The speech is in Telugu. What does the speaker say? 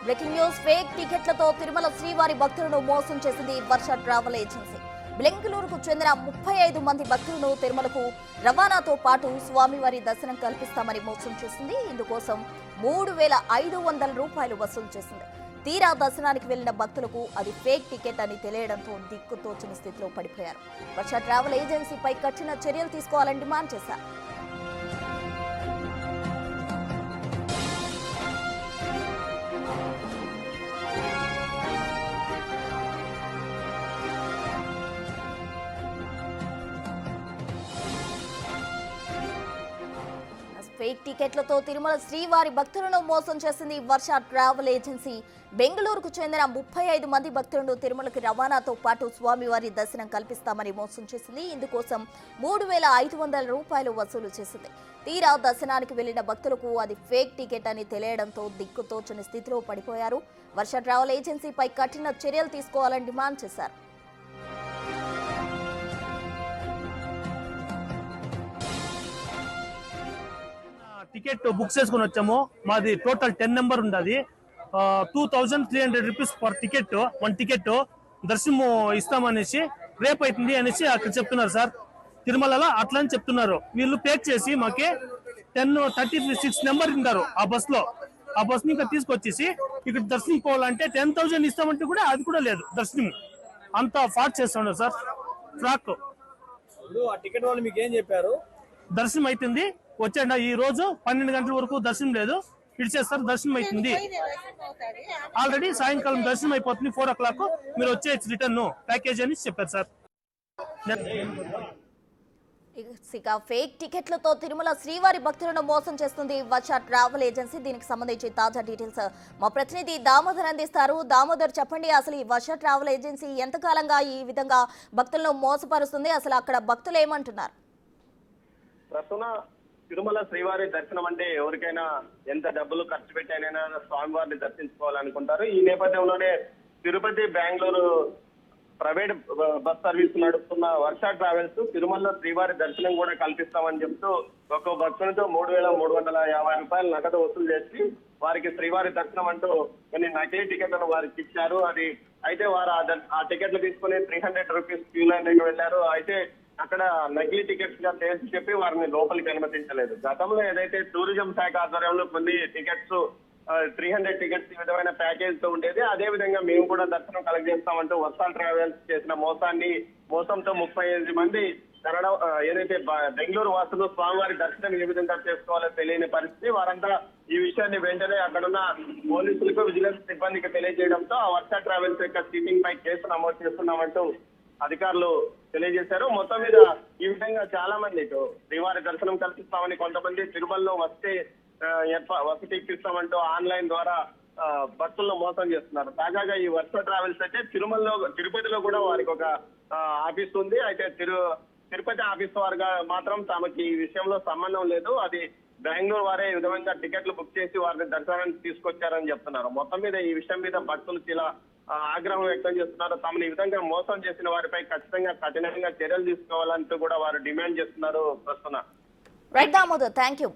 బ్రేకింగ్ న్యూస్ ఫేక్ టికెట్లతో తిరుమల శ్రీవారి భక్తులను మోసం చేసింది వర్ష ట్రావెల్ ఏజెన్సీ. బెంగళూరుకు చెందిన 35 మంది భక్తులను తిరుమలకు రవాణాతో పాటు స్వామివారి దర్శనం కల్పిస్తామని మోసం చేసింది. ఇందుకోసం 3,500 రూపాయలు వసూలు చేసింది. తీరా దర్శనానికి వెళ్లిన భక్తులకు అది ఫేక్ టికెట్ అని తెలియడంతో దిక్కుతోచని స్థితిలో పడిపోయారు. వర్ష ట్రావెల్ ఏజెన్సీపై కఠిన చర్యలు తీసుకోవాలని డిమాండ్ చేశారు. ఫేక్ టికెట్లతో తిరుమల శ్రీవారి భక్తులను మోసం చేసింది వర్ష ట్రావెల్ ఏజెన్సీ. బెంగళూరుకు చెందిన 35 మంది భక్తులను తిరుమలకి రవాణాతో పాటు స్వామివారి దర్శనం కల్పిస్తామని మోసం చేసింది. ఇందుకోసం 3,500 రూపాయలు వసూలు చేసింది. తీరా దర్శనానికి వెళ్లిన భక్తులకు అది ఫేక్ టికెట్ అని తెలియడంతో దిక్కుతోచని స్థితిలో పడిపోయారు. వర్ష ట్రావెల్ ఏజెన్సీపై కఠిన చర్యలు తీసుకోవాలని డిమాండ్ చేశారు. టికెట్ బుక్ చేసుకుని వచ్చాము. మాది టోటల్ 10 నెంబర్ ఉంది. 2,300 రూపీస్ పర్ టికెట్, 1 టికెట్ దర్శనం ఇస్తామనేసి రేపు అవుతుంది అనేసి అక్కడ చెప్తున్నారు సార్. తిరుమలలో అట్లా అని చెప్తున్నారు. వీళ్ళు పేక్ చేసి మాకి 10:36 నెంబర్ ఉంటారు ఆ బస్ లో. ఆ బస్ ని ఇంకా తీసుకొచ్చేసి ఇక్కడ దర్శనం పోవాలంటే 10,000 ఇస్తామంటే కూడా అది కూడా లేదు. దర్శనం అంతా ఫాట్ చేస్తున్నారు సార్. ఫ్రాక్ ఆ టికెట్ వాళ్ళు మీకు ఏం చెప్పారు? దర్శనం అవుతుంది వచ్చాడు. ఈ రోజు 12 గంటల వరకు దర్శనం లేదు, ఇడిచేస్తారు. దర్శనం అవుతుంది ఆల్రెడీ. సాయంకాలం దర్శనం అయిపోతుంది 4 o'clock. మీరు వచ్చేయచ్చు రిటర్న్ ప్యాకేజ్ అని చెప్పారు సార్. ఇక ఫేక్ టికెట్లతో తిరుమల శ్రీవారి భక్తులను మోసం చేస్తుంది వర్ష ట్రావెల్ ఏజెన్సీ. దీనికి సంబంధించి తాజా డీటెయిల్స్ మా ప్రతినిధి దామోదర్ అందిస్తారు. దామోదర్, చెప్పండి, అసలు ఈ వర్ష ట్రావెల్ ఏజెన్సీ ఎంతకాలంగా ఈ విధంగా భక్తులను మోసపరుస్తుంది? అసలు అక్కడ భక్తులు ఏమంటున్నారు? ప్రస్తుతం తిరుమల శ్రీవారి దర్శనం అంటే ఎవరికైనా ఎంత డబ్బులు ఖర్చు పెట్టైనా స్వామివారిని దర్శించుకోవాలనుకుంటారు. ఈ నేపథ్యంలోనే Tirupati, Bengaluru private bus service నడుపుతున్న వర్ష ట్రావెల్స్ తిరుమలలో శ్రీవారి దర్శనం కూడా కల్పిస్తామని చెప్తూ ఒక్కో భక్తునితో 3,350 రూపాయలు నగదు వసూలు చేసి వారికి శ్రీవారి దర్శనం అంటూ కొన్ని నకిలీ టికెట్లను వారికి ఇచ్చారు. అది అయితే వారు ఆ టికెట్లు తీసుకుని 300 రూపీస్ క్యూ లైన్ దగ్గర వెళ్లారు. అయితే అక్కడ నకిలీ టికెట్స్ గా తేల్చి చెప్పి వారిని లోపలికి అనుమతించలేదు. గతంలో ఏదైతే టూరిజం శాఖ ఆధ్వర్యంలో కొన్ని టికెట్స్ 300 టికెట్స్ ఈ విధమైన ప్యాకేజ్ తో ఉండేది, అదే విధంగా మేము కూడా దర్శనం కలెక్ట్ చేస్తామంటూ వర్ష ట్రావెల్స్ చేసిన మోసంతో 35 మంది ఏదైతే బెంగళూరు వాసులు స్వామివారి దర్శనం ఏ విధంగా చేసుకోవాలో తెలియని పరిస్థితి. వారంతా ఈ విషయాన్ని వెంటనే అక్కడున్న పోలీసులకు, విజిలెన్స్ సిబ్బందికి తెలియజేయడంతో ఆ వర్ష ట్రావెల్స్ యొక్క సీటింగ్ పై కేసు నమోదు చేస్తున్నామంటూ అధికారులు తెలియజేశారు. మొత్తం మీద ఈ విధంగా చాలా మంది శ్రీవారి దర్శనం కల్పిస్తామని, కొంతమంది తిరుమలలో వసతి ఇప్పిస్తామంటూ ఆన్లైన్ ద్వారా భక్తులను మోసం చేస్తున్నారు. తాజాగా ఈ వర్ష ట్రావెల్స్ అయితే తిరుపతిలో కూడా వారికి ఒక ఆఫీస్ ఉంది. అయితే తిరుపతి ఆఫీస్ వారిగా మాత్రం తమకి ఈ విషయంలో సంబంధం లేదు, అది బెంగళూరు వారే ఈ విధంగా టికెట్లు బుక్ చేసి వారిని దర్శనానికి తీసుకొచ్చారని చెప్తున్నారు. మొత్తం మీద ఈ విషయం మీద భక్తులు చాలా ఆగ్రహం వ్యక్తం చేస్తున్నారు. తమను ఈ విధంగా మోసం చేసిన వారిపై ఖచ్చితంగా కఠినంగా చర్యలు తీసుకోవాలంటూ కూడా వారు డిమాండ్ చేస్తున్నారు. ప్రస్తుతం రైట్ దామోదర్, థ్యాంక్ యూ.